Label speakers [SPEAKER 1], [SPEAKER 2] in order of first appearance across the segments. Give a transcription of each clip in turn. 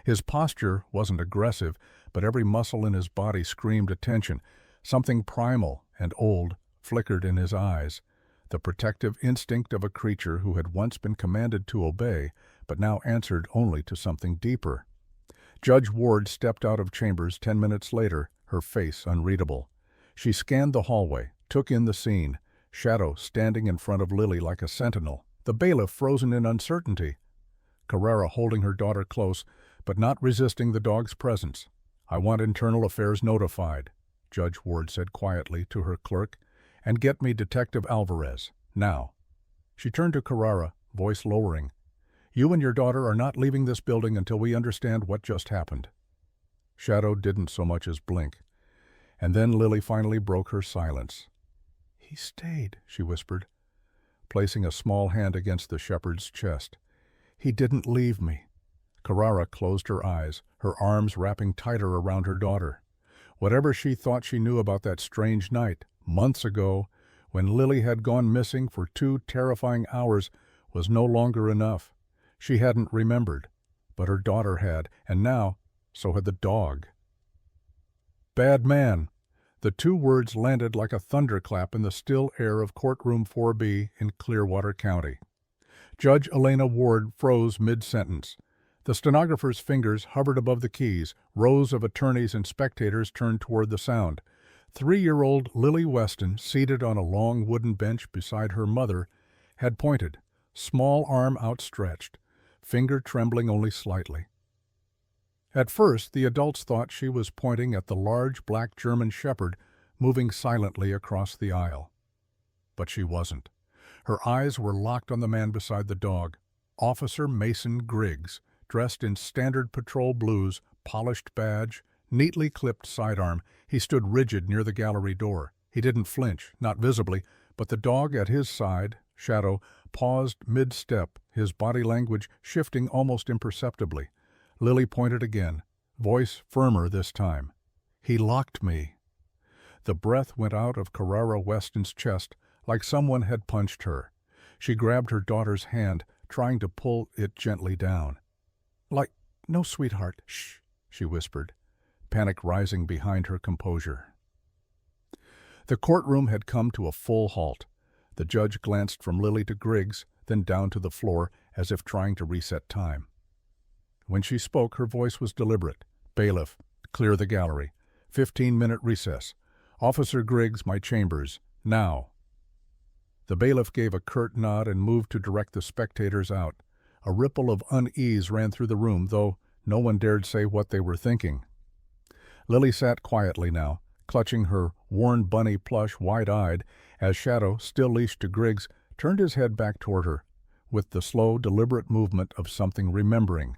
[SPEAKER 1] His posture wasn't aggressive, but every muscle in his body screamed attention. Something primal and old flickered in his eyes, the protective instinct of a creature who had once been commanded to obey, but now answered only to something deeper. Judge Ward stepped out of chambers 10 minutes later, her face unreadable. She scanned the hallway, took in the scene, Shadow standing in front of Lily like a sentinel, the bailiff frozen in uncertainty. Carrera holding her daughter close, but not resisting the dog's presence. "I want Internal Affairs notified," Judge Ward said quietly to her clerk, "and get me Detective Alvarez, now." She turned to Carrera, voice lowering. "You and your daughter are not leaving this building until we understand what just happened." Shadow didn't so much as blink. And then Lily finally broke her silence. "He stayed," she whispered, placing a small hand against the shepherd's chest. "He didn't leave me." Carrera closed her eyes, her arms wrapping tighter around her daughter. Whatever she thought she knew about that strange night, months ago, when Lily had gone missing for 2 terrifying hours, was no longer enough. She hadn't remembered, but her daughter had, and now, so had the dog. "Bad man." The 2 words landed like a thunderclap in the still air of Courtroom 4B in Clearwater County. Judge Elena Ward froze mid-sentence. The stenographer's fingers hovered above the keys. Rows of attorneys and spectators turned toward the sound. 3-year-old Lily Weston, seated on a long wooden bench beside her mother, had pointed, small arm outstretched, finger trembling only slightly. At first, the adults thought she was pointing at the large black German shepherd moving silently across the aisle. But she wasn't. Her eyes were locked on the man beside the dog, Officer Mason Griggs, dressed in standard patrol blues, polished badge, neatly clipped sidearm. He stood rigid near the gallery door. He didn't flinch, not visibly, but the dog at his side, Shadow, paused mid-step, his body language shifting almost imperceptibly. Lily pointed again, voice firmer this time. "He locked me." The breath went out of Carrera Weston's chest like someone had punched her. She grabbed her daughter's hand, trying to pull it gently down. "No, sweetheart, shh," she whispered, panic rising behind her composure. The courtroom had come to a full halt. The judge glanced from Lily to Griggs, then down to the floor, as if trying to reset time. When she spoke, her voice was deliberate. "Bailiff, clear the gallery. 15-minute recess. Officer Griggs, my chambers. Now." The bailiff gave a curt nod and moved to direct the spectators out. A ripple of unease ran through the room, though no one dared say what they were thinking. Lily sat quietly now, clutching her worn bunny plush wide-eyed, as Shadow, still leashed to Griggs, turned his head back toward her, with the slow, deliberate movement of something remembering.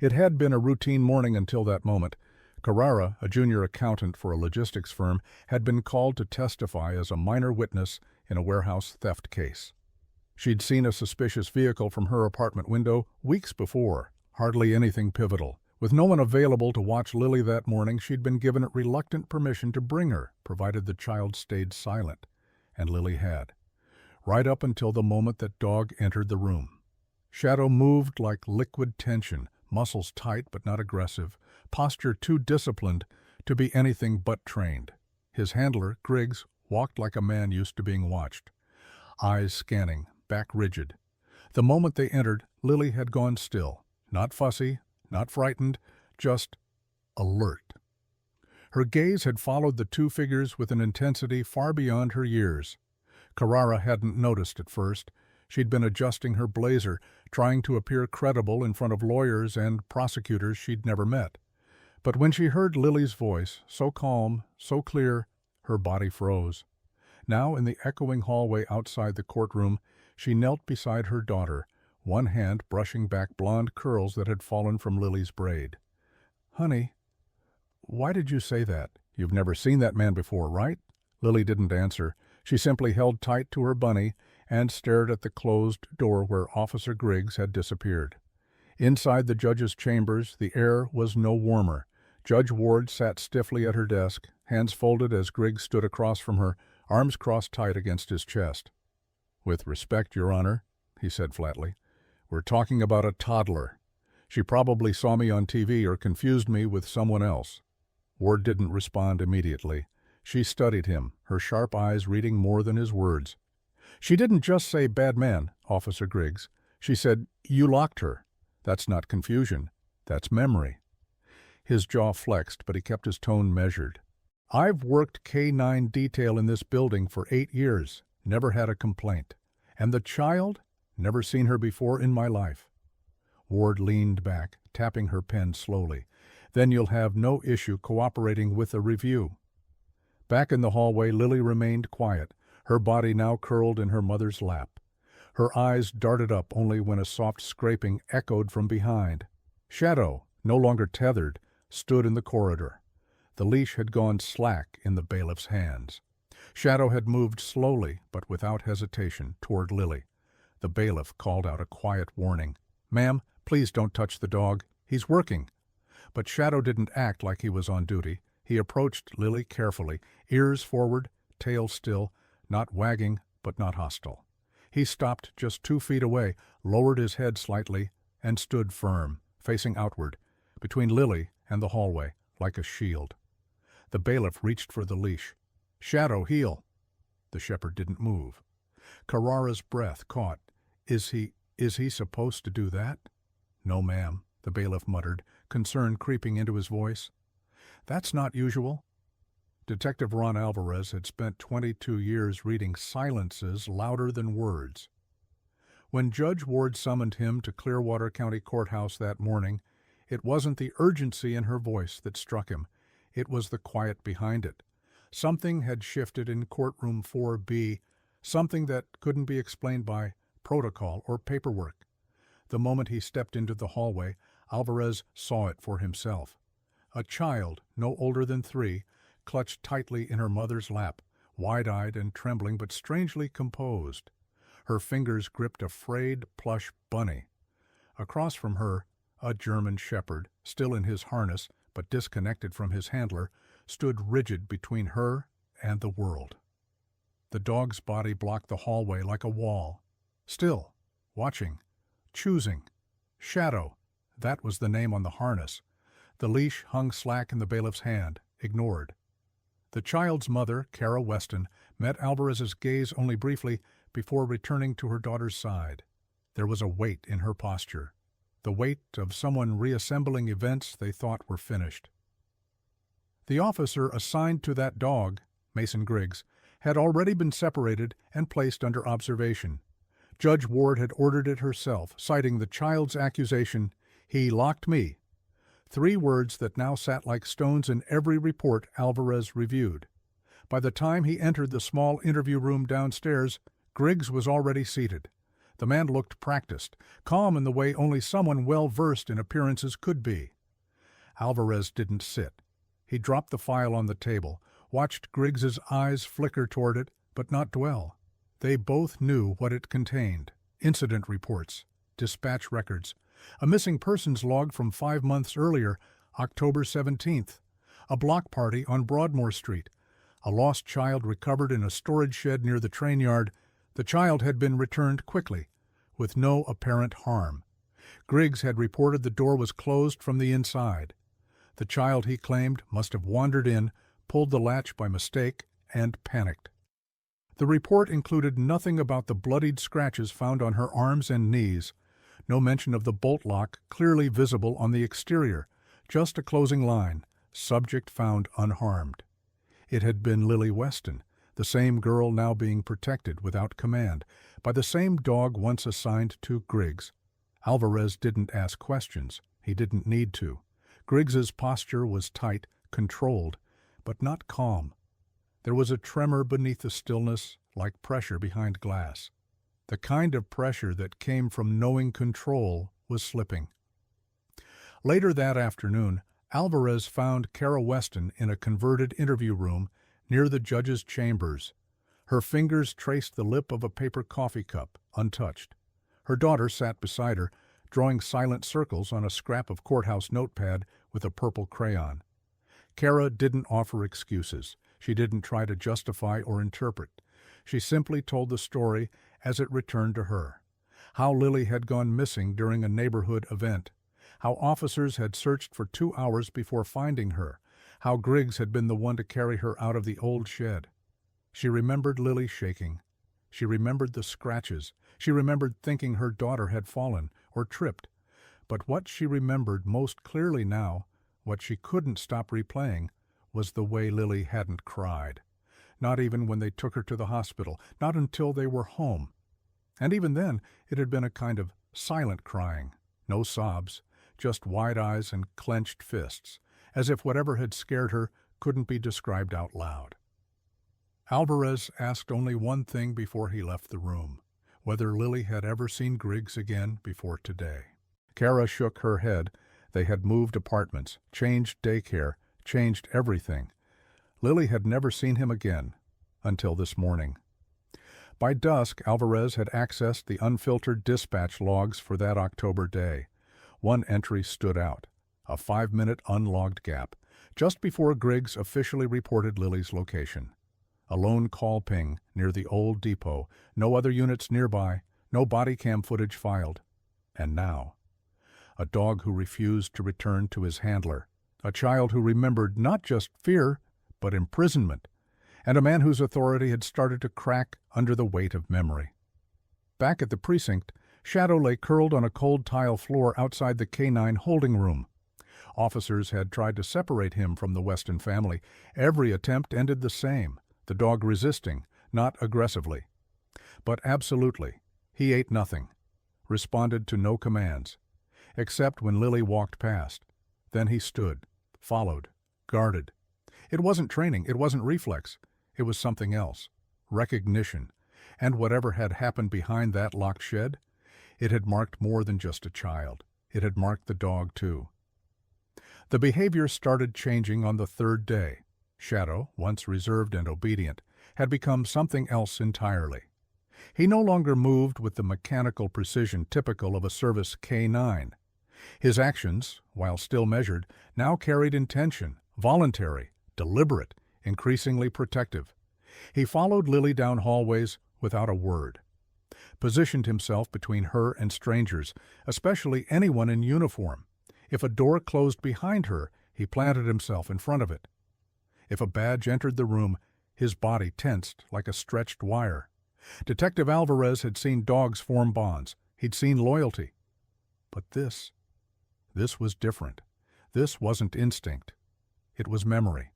[SPEAKER 1] It had been a routine morning until that moment. Carrera, a junior accountant for a logistics firm, had been called to testify as a minor witness in a warehouse theft case. She'd seen a suspicious vehicle from her apartment window weeks before, hardly anything pivotal. With no one available to watch Lily that morning, she'd been given reluctant permission to bring her, provided the child stayed silent. And Lily had. Right up until the moment that dog entered the room. Shadow moved like liquid tension, muscles tight but not aggressive, posture too disciplined to be anything but trained. His handler, Griggs, walked like a man used to being watched. Eyes scanning, back rigid. The moment they entered, Lily had gone still. Not fussy, not frightened, just alert. Her gaze had followed the 2 figures with an intensity far beyond her years. Carrera hadn't noticed at first. She'd been adjusting her blazer, trying to appear credible in front of lawyers and prosecutors she'd never met. But when she heard Lily's voice, so calm, so clear, her body froze. Now, in the echoing hallway outside the courtroom, she knelt beside her daughter, one hand brushing back blonde curls that had fallen from Lily's braid. "Honey, why did you say that? You've never seen that man before, right?" Lily didn't answer. She simply held tight to her bunny and stared at the closed door where Officer Griggs had disappeared. Inside the judge's chambers, the air was no warmer. Judge Ward sat stiffly at her desk, hands folded as Griggs stood across from her, arms crossed tight against his chest. "With respect, Your Honor," he said flatly, "we're talking about a toddler." She probably saw me on TV or confused me with someone else. Ward didn't respond immediately. She studied him, her sharp eyes reading more than his words. She didn't just say, "Bad man, Officer Griggs." She said, "You locked her." That's not confusion. That's memory. His jaw flexed, but he kept his tone measured. "I've worked K-9 detail in this building for 8 years, never had a complaint. And the child? Never seen her before in my life." Ward leaned back, tapping her pen slowly. "Then you'll have no issue cooperating with a review." Back in the hallway, Lily remained quiet, her body now curled in her mother's lap. Her eyes darted up only when a soft scraping echoed from behind. Shadow, no longer tethered, stood in the corridor. The leash had gone slack in the bailiff's hands. Shadow had moved slowly, but without hesitation, toward Lily. The bailiff called out a quiet warning. "Ma'am, please don't touch the dog. He's working." But Shadow didn't act like he was on duty. He approached Lily carefully, ears forward, tail still, not wagging but not hostile. He stopped just 2 feet away, lowered his head slightly, and stood firm, facing outward, between Lily and the hallway, like a shield. The bailiff reached for the leash. "Shadow, heel." The shepherd didn't move. Carrara's breath caught. Is he supposed to do that?" "No, ma'am," the bailiff muttered, concern creeping into his voice. "That's not usual." Detective Ron Alvarez had spent 22 years reading silences louder than words. When Judge Ward summoned him to Clearwater County Courthouse that morning, it wasn't the urgency in her voice that struck him. It was the quiet behind it. Something had shifted in Courtroom 4B, something that couldn't be explained by protocol or paperwork. The moment he stepped into the hallway, Alvarez saw it for himself. A child, no older than 3, clutched tightly in her mother's lap, wide-eyed and trembling but strangely composed. Her fingers gripped a frayed plush bunny. Across from her, a German shepherd, still in his harness but disconnected from his handler, stood rigid between her and the world. The dog's body blocked the hallway like a wall. Still, watching, choosing. Shadow, that was the name on the harness. The leash hung slack in the bailiff's hand, ignored. The child's mother, Kara Weston, met Alvarez's gaze only briefly before returning to her daughter's side. There was a weight in her posture, the weight of someone reassembling events they thought were finished. The officer assigned to that dog, Mason Griggs, had already been separated and placed under observation. Judge Ward had ordered it herself, citing the child's accusation, "He locked me." 3 words that now sat like stones in every report Alvarez reviewed. By the time he entered the small interview room downstairs, Griggs was already seated. The man looked practiced, calm in the way only someone well-versed in appearances could be. Alvarez didn't sit. He dropped the file on the table, watched Griggs's eyes flicker toward it, but not dwell. They both knew what it contained: incident reports, dispatch records, a missing persons log from 5 months earlier, October 17th, a block party on Broadmoor Street, a lost child recovered in a storage shed near the train yard. The child had been returned quickly, with no apparent harm. Griggs had reported the door was closed from the inside. The child, he claimed, must have wandered in, pulled the latch by mistake, and panicked. The report included nothing about the bloodied scratches found on her arms and knees, no mention of the bolt lock clearly visible on the exterior, just a closing line, "Subject found unharmed." It had been Lily Weston, the same girl now being protected without command, by the same dog once assigned to Griggs. Alvarez didn't ask questions. He didn't need to. Griggs's posture was tight, controlled, but not calm. There was a tremor beneath the stillness, like pressure behind glass. The kind of pressure that came from knowing control was slipping. Later that afternoon, Alvarez found Kara Weston in a converted interview room near the judge's chambers. Her fingers traced the lip of a paper coffee cup, untouched. Her daughter sat beside her, drawing silent circles on a scrap of courthouse notepad with a purple crayon. Kara didn't offer excuses. She didn't try to justify or interpret. She simply told the story as it returned to her. How Lily had gone missing during a neighborhood event. how officers had searched for 2 hours before finding her, how Griggs had been the one to carry her out of the old shed. She remembered Lily shaking. She remembered the scratches. She remembered thinking her daughter had fallen or tripped. But what she remembered most clearly now, what she couldn't stop replaying, was the way Lily hadn't cried. Not even when they took her to the hospital, not until they were home. And even then, it had been a kind of silent crying. No sobs, just wide eyes and clenched fists, as if whatever had scared her couldn't be described out loud. Alvarez asked only one thing before he left the room, whether Lily had ever seen Griggs again before today. Kara shook her head. They had moved apartments, changed daycare, changed everything. Lily had never seen him again, until this morning. By dusk, Alvarez had accessed the unfiltered dispatch logs for that October day. One entry stood out, a 5-minute unlogged gap, just before Griggs officially reported Lily's location. A lone call ping near the old depot, no other units nearby, no body cam footage filed. And now, a dog who refused to return to his handler, a child who remembered not just fear, but imprisonment, and a man whose authority had started to crack under the weight of memory. Back at the precinct, Shadow lay curled on a cold tile floor outside the K-9 holding room. Officers had tried to separate him from the Weston family. Every attempt ended the same, the dog resisting, not aggressively. But absolutely, he ate nothing, responded to no commands, except when Lily walked past. Then he stood, followed, guarded. It wasn't training, it wasn't reflex. It was something else, recognition. And whatever had happened behind that locked shed, it had marked more than just a child. It had marked the dog, too. The behavior started changing on the third day. Shadow, once reserved and obedient, had become something else entirely. He no longer moved with the mechanical precision typical of a service K-9. His actions, while still measured, now carried intention, voluntary, deliberate, increasingly protective. He followed Lily down hallways without a word, positioned himself between her and strangers, especially anyone in uniform. If a door closed behind her, he planted himself in front of it. If a badge entered the room, his body tensed like a stretched wire. Detective Alvarez had seen dogs form bonds. He'd seen loyalty. But this was different. This wasn't instinct. It was memory.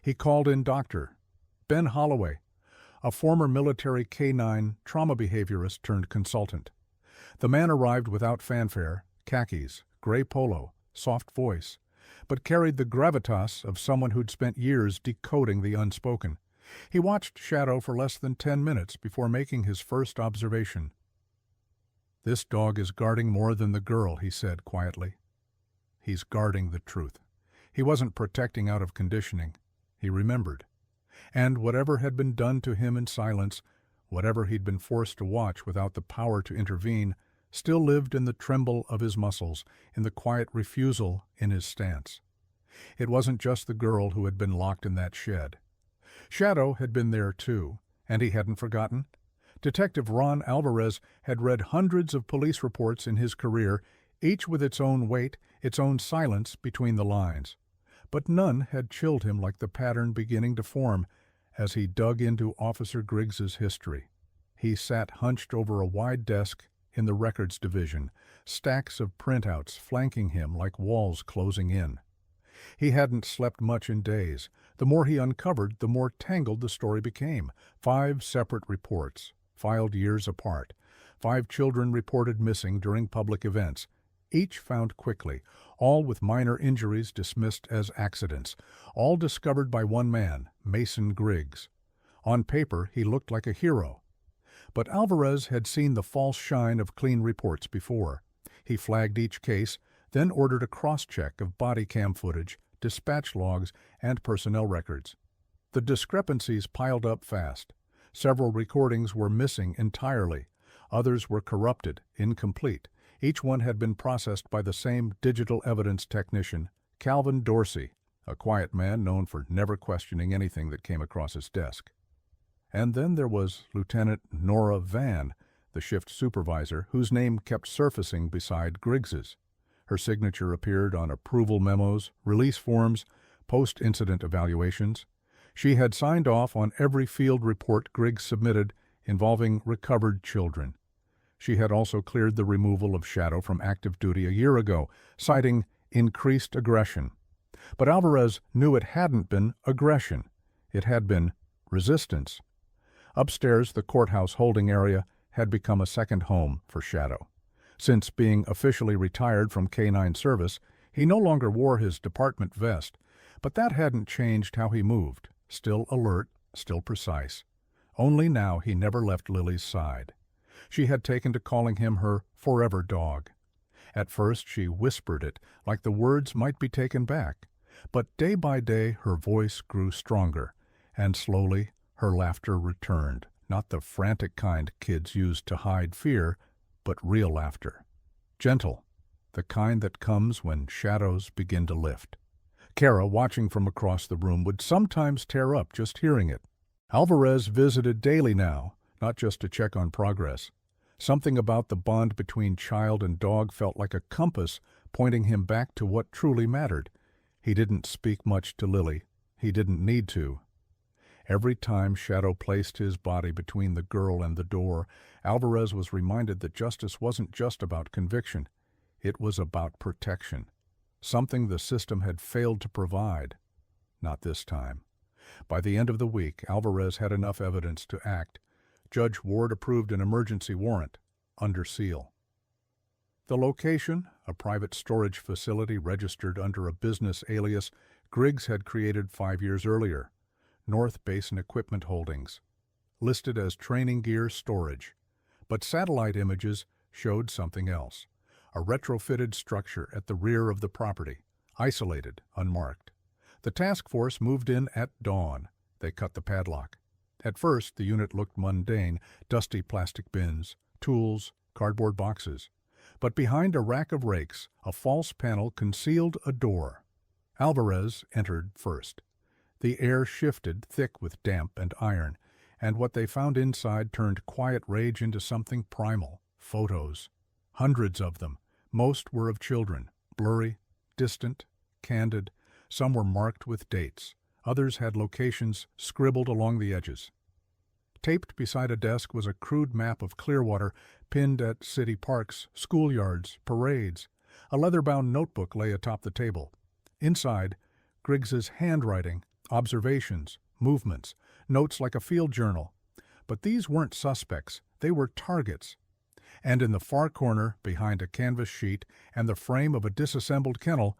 [SPEAKER 1] He called in Dr. Ben Holloway, a former military K-9 trauma behaviorist turned consultant. The man arrived without fanfare, khakis, gray polo, soft voice, but carried the gravitas of someone who'd spent years decoding the unspoken. He watched Shadow for less than 10 minutes before making his first observation. "This dog is guarding more than the girl," he said quietly. "He's guarding the truth." He wasn't protecting out of conditioning. He remembered. And whatever had been done to him in silence, whatever he'd been forced to watch without the power to intervene, still lived in the tremble of his muscles, in the quiet refusal in his stance. It wasn't just the girl who had been locked in that shed. Shadow had been there too, and he hadn't forgotten. Detective Ron Alvarez had read hundreds of police reports in his career, each with its own weight, its own silence between the lines. But none had chilled him like the pattern beginning to form as he dug into Officer Griggs's history. He sat hunched over a wide desk in the records division, stacks of printouts flanking him like walls closing in. He hadn't slept much in days. The more he uncovered, the more tangled the story became. 5 separate reports, filed years apart. 5 children reported missing during public events, each found quickly, all with minor injuries dismissed as accidents, all discovered by one man, Mason Griggs. On paper, he looked like a hero. But Alvarez had seen the false shine of clean reports before. He flagged each case, then ordered a cross-check of body cam footage, dispatch logs, and personnel records. The discrepancies piled up fast. Several recordings were missing entirely. Others were corrupted, incomplete. Each one had been processed by the same digital evidence technician, Calvin Dorsey, a quiet man known for never questioning anything that came across his desk. And then there was Lieutenant Nora Vann, the shift supervisor, whose name kept surfacing beside Griggs's. Her signature appeared on approval memos, release forms, post-incident evaluations. She had signed off on every field report Griggs submitted involving recovered children. She had also cleared the removal of Shadow from active duty a year ago, citing increased aggression. But Alvarez knew it hadn't been aggression. It had been resistance. Upstairs, the courthouse holding area had become a second home for Shadow. Since being officially retired from K-9 service, he no longer wore his department vest, but that hadn't changed how he moved. Still alert, still precise. Only now he never left Lily's side. She had taken to calling him her forever dog. At first she whispered it, like the words might be taken back. But day by day her voice grew stronger, and slowly her laughter returned. Not the frantic kind kids use to hide fear, but real laughter. Gentle, the kind that comes when shadows begin to lift. Kara, watching from across the room, would sometimes tear up just hearing it. Alvarez visited daily now, not just to check on progress. Something about the bond between child and dog felt like a compass pointing him back to what truly mattered. He didn't speak much to Lily. He didn't need to. Every time Shadow placed his body between the girl and the door, Alvarez was reminded that justice wasn't just about conviction. It was about protection. Something the system had failed to provide. Not this time. By the end of the week, Alvarez had enough evidence to act. Judge Ward approved an emergency warrant, under seal. The location, a private storage facility registered under a business alias Griggs had created 5 years earlier, North Basin Equipment Holdings, listed as training gear storage. But satellite images showed something else, a retrofitted structure at the rear of the property, isolated, unmarked. The task force moved in at dawn. They cut the padlock. At first, the unit looked mundane, dusty plastic bins, tools, cardboard boxes. But behind a rack of rakes, a false panel concealed a door. Alvarez entered first. The air shifted, thick with damp and iron, and what they found inside turned quiet rage into something primal. Photos. Hundreds of them. Most were of children, blurry, distant, candid. Some were marked with dates. Others had locations scribbled along the edges. Taped beside a desk was a crude map of Clearwater, pinned at city parks, schoolyards, parades. A leather-bound notebook lay atop the table. Inside, Griggs's handwriting, observations, movements, notes like a field journal. But these weren't suspects. They were targets. And in the far corner, behind a canvas sheet and the frame of a disassembled kennel,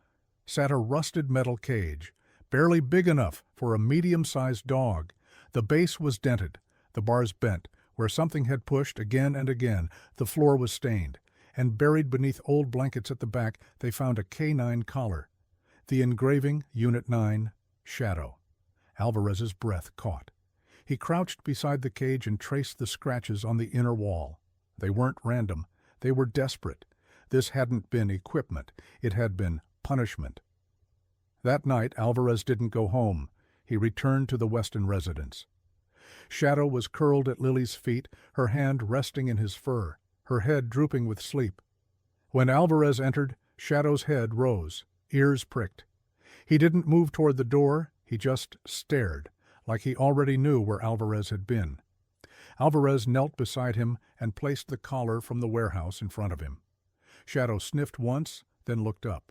[SPEAKER 1] sat a rusted metal cage, barely big enough for a medium-sized dog. The base was dented, the bars bent, where something had pushed again and again. The floor was stained, and buried beneath old blankets at the back they found a K-9 collar. The engraving, Unit 9, Shadow. Alvarez's breath caught. He crouched beside the cage and traced the scratches on the inner wall. They weren't random. They were desperate. This hadn't been equipment. It had been punishment. That night, Alvarez didn't go home. He returned to the Weston residence. Shadow was curled at Lily's feet, her hand resting in his fur, her head drooping with sleep. When Alvarez entered, Shadow's head rose, ears pricked. He didn't move toward the door, he just stared, like he already knew where Alvarez had been. Alvarez knelt beside him and placed the collar from the warehouse in front of him. Shadow sniffed once, then looked up.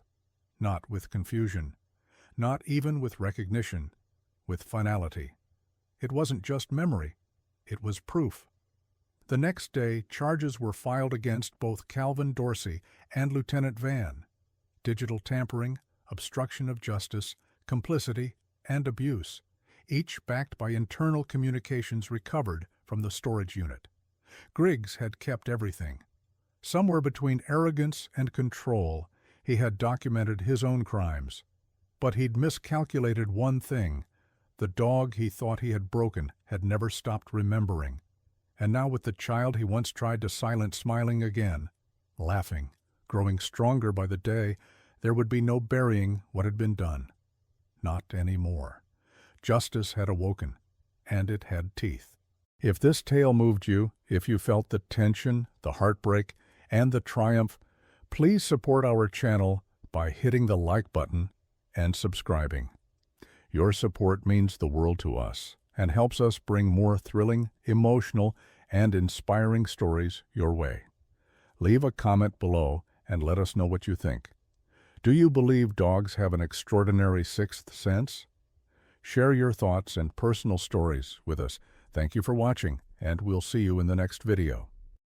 [SPEAKER 1] Not with confusion. Not even with recognition. With finality. It wasn't just memory. It was proof. The next day, charges were filed against both Calvin Dorsey and Lieutenant Van. Digital tampering, obstruction of justice, complicity, and abuse, each backed by internal communications recovered from the storage unit. Griggs had kept everything. Somewhere between arrogance and control, he had documented his own crimes. But he'd miscalculated one thing. The dog he thought he had broken had never stopped remembering. And now with the child he once tried to silence smiling again, laughing, growing stronger by the day, there would be no burying what had been done. Not anymore. Justice had awoken, and it had teeth. If this tale moved you, if you felt the tension, the heartbreak, and the triumph, Please support our channel by hitting the like button and subscribing. Your support means the world to us and helps us bring more thrilling, emotional, and inspiring stories your way. Leave a comment below and let us know what you think. Do you believe dogs have an extraordinary sixth sense? Share your thoughts and personal stories with us. Thank you for watching, and we'll see you in the next video.